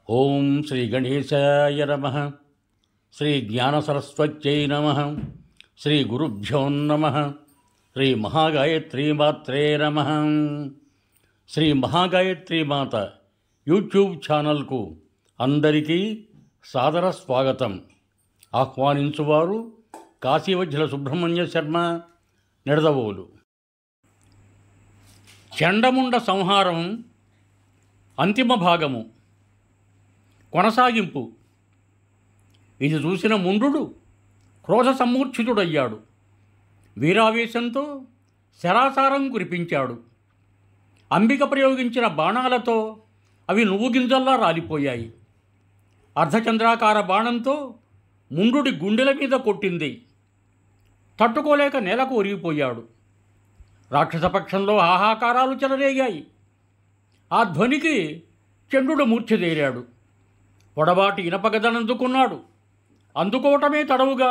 ఓం శ్రీ గణేశాయ నమః. శ్రీ జ్ఞానసరస్వత్యై నమః. శ్రీ గురుభ్యో నమః. శ్రీ మహాగాయత్రీ మాత్రే నమః. శ్రీ మహాగాయత్రీ మాత యూట్యూబ్ ఛానల్కు అందరికీ సాదర స్వాగతం. ఆహ్వానించువారు కాశీవజ్జల సుబ్రహ్మణ్య శర్మ, నిడదవోలు. చండముండ సంహారం అంతిమ భాగము, కొనసాగింపు. ఇది చూసిన ముండు క్రోధ సమ్మూర్ఛితుడయ్యాడు. వీరావేశంతో శరాసారం కురిపించాడు. అంబిక ప్రయోగించిన బాణాలతో అవి నువ్వు గింజల్లా రాలిపోయాయి. అర్ధచంద్రాకార బాణంతో ముండుడి గుండెల మీద కొట్టింది. తట్టుకోలేక నేలకు ఒరిగిపోయాడు. రాక్షసపక్షంలో హాహాకారాలు చెలరేగాయి. ఆ ధ్వనికి చంద్రుడు మూర్ఛదేరాడు. పొడబాటి ఇనపగదనందుకున్నాడు. అందుకోవటమే తడవుగా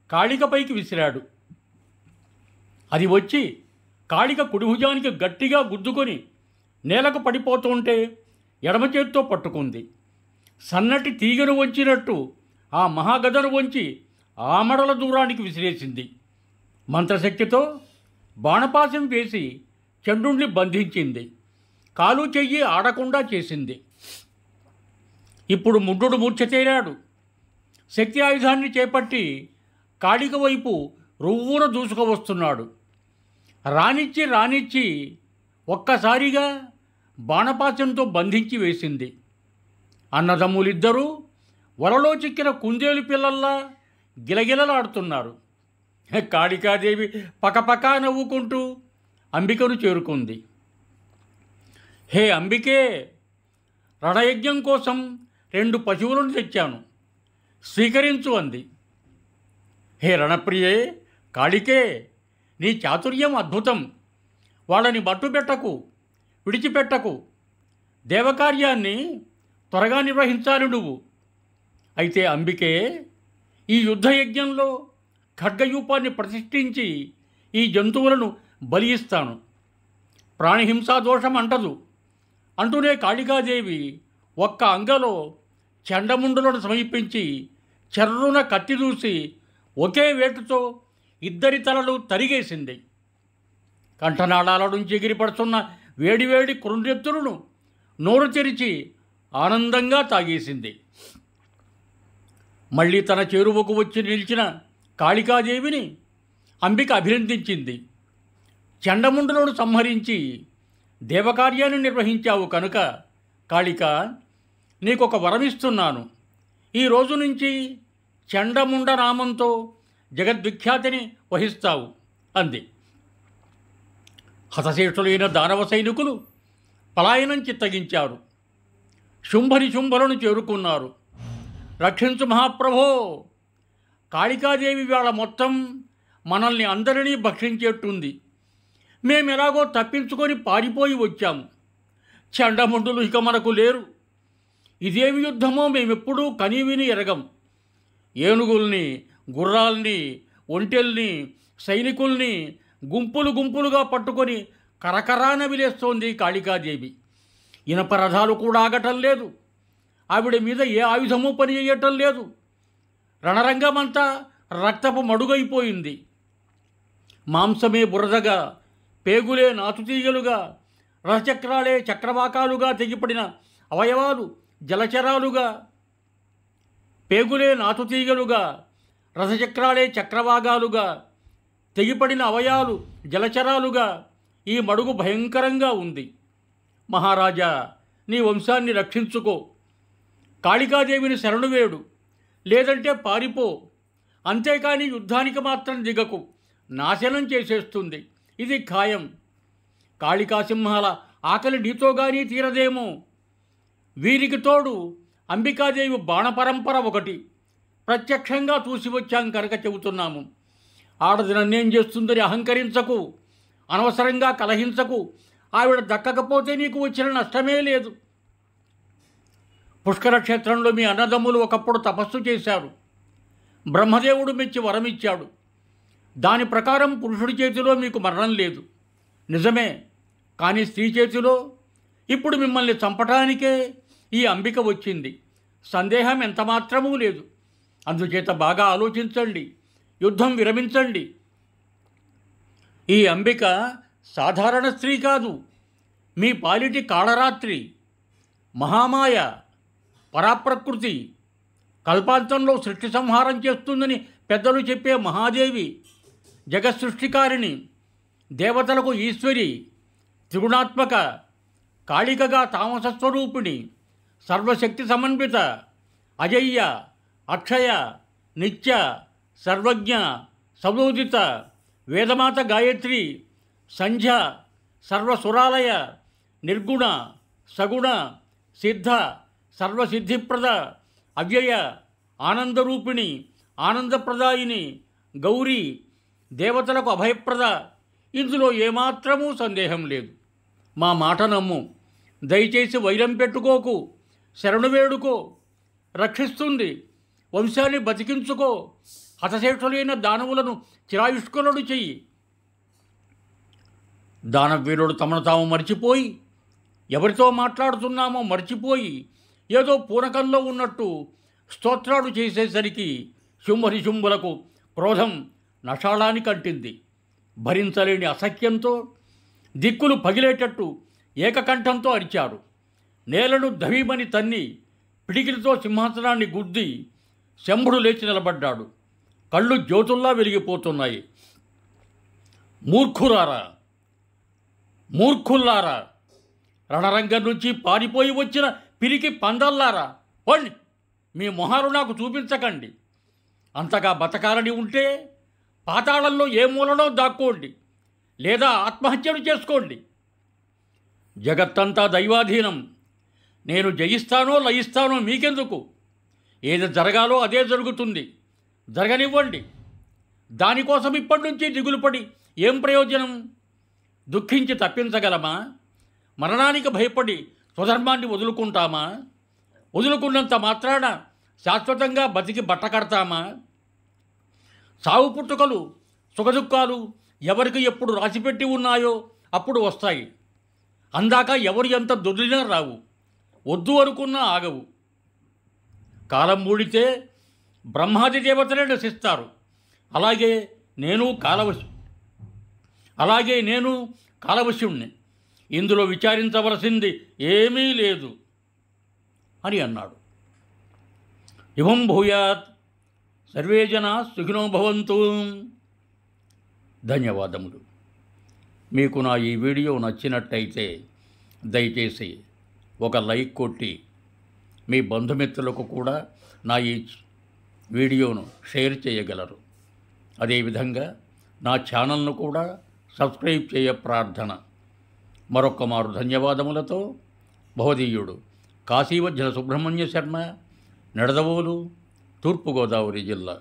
కాళికపైకి విసిరాడు. అది వచ్చి కాళిక కుడిభుజానికి గట్టిగా గుద్దుకొని నేలకు పడిపోతుంటే ఎడమ చేత్తో పట్టుకుంది. సన్నటి తీగను వంచినట్టు ఆ మహాగదను వంచి ఆమడల దూరానికి విసిరేసింది. మంత్రశక్తితో బాణపాశం వేసి చంద్రుణ్ణి బంధించింది. కాలు చెయ్యి ఆడకుండా చేసింది. ఇప్పుడు ముండు మూర్ఛతేరాడు. శక్తి ఆయుధాన్ని చేపట్టి కాళిక వైపు రువ్వున దూసుకువస్తున్నాడు. రానిచ్చి ఒక్కసారిగా బాణపాశంతో బంధించి వేసింది. అన్నదమ్ములిద్దరూ వలలో చిక్కిన కుందేలు పిల్లల్లా గిలగిలలాడుతున్నారు. కాళికాదేవి పకపకా నవ్వుకుంటూ అంబికను చేరుకుంది. హే అంబికే, రణయజ్ఞం కోసం 2 పశువులను తెచ్చాను, స్వీకరించు అంది. హే రణప్రియే, కాళికే, నీ చాతుర్యం అద్భుతం. వాళ్ళని మట్టుబెట్టకు, విడిచిపెట్టకు. దేవకార్యాన్ని త్వరగా నిర్వహించాలి నువ్వు. అయితే అంబికే, ఈ యుద్ధయజ్ఞంలో ఖడ్గయూపాన్ని ప్రతిష్ఠించి ఈ జంతువులను బలి ఇస్తాను. ప్రాణిహింసా దోషం అంటదు అంటూనే కాళికాదేవి ఒక్క అంగలో చండముండులను సమీపించి చెర్రున కత్తి దూసి ఒకే వేటుతో ఇద్దరి తలలు తరిగేసింది. కంఠనాళాల నుంచి ఎగిరిపడుతున్న వేడివేడి కృండెత్తులను నోరు తెరిచి ఆనందంగా తాగేసింది. మళ్ళీ తన చేరువకు వచ్చి నిలిచిన కాళికాదేవిని అంబిక అభినందించింది. చండముండులను సంహరించి దేవకార్యాన్ని నిర్వహించావు కనుక కాళిక, నీకొక వరమిస్తున్నాను. ఈ రోజు నుంచి చండముండ నామంతో జగద్విఖ్యాతిని వహిస్తావు అంది. హతశేషులైన దానవ సైనికులు పలాయనం చిత్తగించారు. శుంభులను చేరుకున్నారు. రక్షించు మహాప్రభో, కాళికాదేవి వేళ మొత్తం మనల్ని అందరినీ భక్షించేట్టుంది. మేమెలాగో తప్పించుకొని పారిపోయి వచ్చాము. చండముండులు ఇక మనకు లేరు. ఇదేమి యుద్ధమో మేమెప్పుడూ కనీవిని ఎరగం. ఏనుగుల్ని, గుర్రాల్ని, ఒంటెల్ని, సైనికుల్ని గుంపులుగా పట్టుకొని కరకరా నవిలేస్తోంది కాళికాదేవి. ఇనప రథాలు కూడా ఆగటం లేదు. ఆవిడ మీద ఏ ఆయుధమూ పని చేయటం లేదు. రణరంగమంతా రక్తపు మడుగైపోయింది. మాంసమే బురదగా, పేగులే నాచుతీగలుగా, రథచక్రాలే చక్రవాకాలుగా తెగిపడిన అవయవాలు జలచరాలుగా, పేగులే నాచుతీగలుగా, రథచక్రాలే చక్రవాగాలుగా, తెగిపడిన అవయాలు జలచరాలుగా ఈ మడుగు భయంకరంగా ఉంది. మహారాజా, నీ వంశాన్ని రక్షించుకో. కాళికాదేవిని శరణువేడు, లేదంటే పారిపో. అంతేకాని యుద్ధానికి మాత్రం దిగకు, నాశనం చేసేస్తుంది. ఇది ఖాయం. కాళికాసింహాల ఆకలి నీతో గానీ తీరదేమో. వీరికి తోడు అంబికాదేవి బాణపరంపర ఒకటి ప్రత్యక్షంగా చూసి వచ్చాం కనుక చెబుతున్నాము. ఆడది నన్నేం చేస్తుందని అహంకరించకు, అనవసరంగా కలహించకు. ఆవిడ దక్కకపోతే నీకు వచ్చిన నష్టమే లేదు. పుష్కర క్షేత్రంలో మీ అన్నదమ్ములు ఒకప్పుడు తపస్సు చేశారు. బ్రహ్మదేవుడు మెచ్చి వరమిచ్చాడు. దాని ప్రకారం పురుషుడి చేతిలో మీకు మరణం లేదు, నిజమే. కానీ స్త్రీ చేతిలో ఇప్పుడు మిమ్మల్ని చంపటానికే ఈ అంబిక వచ్చింది. సందేహం ఎంతమాత్రమూ లేదు. అందుచేత బాగా ఆలోచించండి, యుద్ధం విరమించండి. ఈ అంబిక సాధారణ స్త్రీ కాదు, మీ పాలిటి కాళరాత్రి, మహామాయ, పరాప్రకృతి, కల్పాంతంలో సృష్టి సంహారం చేస్తుందని పెద్దలు చెప్పే మహాదేవి, జగత్సృష్టికారిణి, దేవతలకు ఈశ్వరి, త్రిగుణాత్మక, కాళికగా తామసస్వరూపిణి, సర్వశక్తి సమన్విత, అజయ్య, అక్షయ, నిత్య, సర్వజ్ఞ, సమోదిత, వేదమాత గాయత్రి, సంధ్య, సర్వసురాలయ, నిర్గుణ, సగుణ, సిద్ధ, సర్వసిద్ధిప్రద, అవ్యయ, ఆనందరూపిణి, ఆనందప్రదాయిని, గౌరీ, దేవతలకు అభయప్రద. ఇందులో ఏమాత్రమూ సందేహం లేదు. మా మాట నమ్ము. దయచేసి వైరం పెట్టుకోకు, శరణు వేడుకో, రక్షిస్తుంది. వంశాన్ని బతికించుకో, హతశేషులైన దానవులను చిరాయుష్కులను చెయ్యి. దానవీరుడు తమను తాము మర్చిపోయి, ఎవరితో మాట్లాడుతున్నామో మర్చిపోయి, ఏదో పూనకంలో ఉన్నట్టు స్తోత్రాలు చేసేసరికి శుంభనిశుంభులకు క్రోధం నషాళానికి అంటింది. భరించలేని అసఖ్యంతో దిక్కులు పగిలేటట్టు ఏకకంఠంతో అరిచారు. నేలను దవీమని తన్ని పిడికిలితో సింహాసనాన్ని గుద్ది శంభుడు లేచి నిలబడ్డాడు. కళ్ళు జ్యోతుల్లా వెలిగిపోతున్నాయి. మూర్ఖులారా, మూర్ఖుల్లారా, రణరంగం నుంచి పారిపోయి వచ్చిన పిరికి పందల్లారా, పోండి, మీ మొహాలు నాకు చూపించకండి. అంతగా బతకాలని ఉంటే పాతాళంలో ఏ మూలలో దాక్కోండి, లేదా ఆత్మహత్యలు చేసుకోండి. జగత్తంతా దైవాధీనం. నేను జయిస్తానో లయిస్తానో మీకెందుకు? ఏది జరగాలో అదే జరుగుతుంది. జరగనివ్వండి. దానికోసం ఇప్పటి నుంచి దిగులుపడి ఏం ప్రయోజనం? దుఃఖించి తప్పించగలమా? మరణానికి భయపడి స్వధర్మాన్ని వదులుకుంటామా? వదులుకున్నంత మాత్రాన శాశ్వతంగా బతికి బట్టకడతామా? సావు పుట్టుకలు, సుఖదుఖాలు ఎవరికి ఎప్పుడు రాసిపెట్టి ఉన్నాయో అప్పుడు వస్తాయి. అందాక ఎవరు ఎంత దొరికినా రావు, వద్దు అనుకున్నా ఆగవు. కాలం మూడితే బ్రహ్మాది దేవతలే నశిస్తారు. అలాగే నేను కాలవశ్యుణ్ణి. ఇందులో విచారించవలసింది ఏమీ లేదు అని అన్నాడు. ఇవం భూయాత్. సర్వే జనా సుఖినో భవంతు. ధన్యవాదములు. మీకు నా ఈ వీడియో నచ్చినట్టయితే దయచేసి ఒక లైక్ కొట్టి మీ బంధుమిత్రులకు కూడా నా ఈ వీడియోను షేర్ చేయగలరు. అదేవిధంగా నా ఛానల్ను కూడా సబ్స్క్రైబ్ చేయ ప్రార్థన. మరొక్క మారు ధన్యవాదములతో భవదీయుడు కాశీవజ్జల సుబ్రహ్మణ్య శర్మ, నిడదవోలు, తూర్పుగోదావరి జిల్లా.